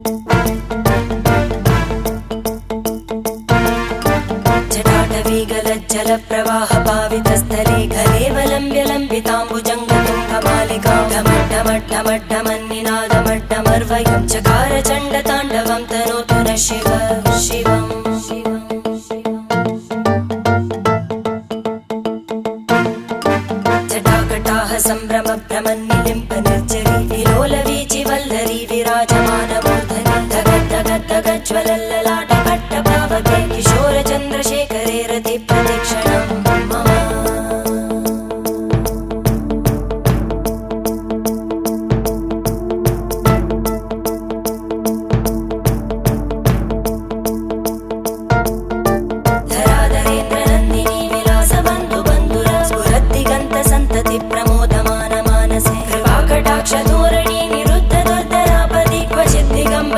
जटाटवीगलज्जलप्रवाहपावितस्थले घलेवलम्ब्य लम्बिताम्बुजङ्गतुङ्गमालिकां ढमड्ढमड्ढमड्ढमन्निनादमड्ढमर्वयं चकार चण्डताण्डवं तनोतु नः शिव शिवम् जटाकटाः सम्भ्रमभ्रमन्नि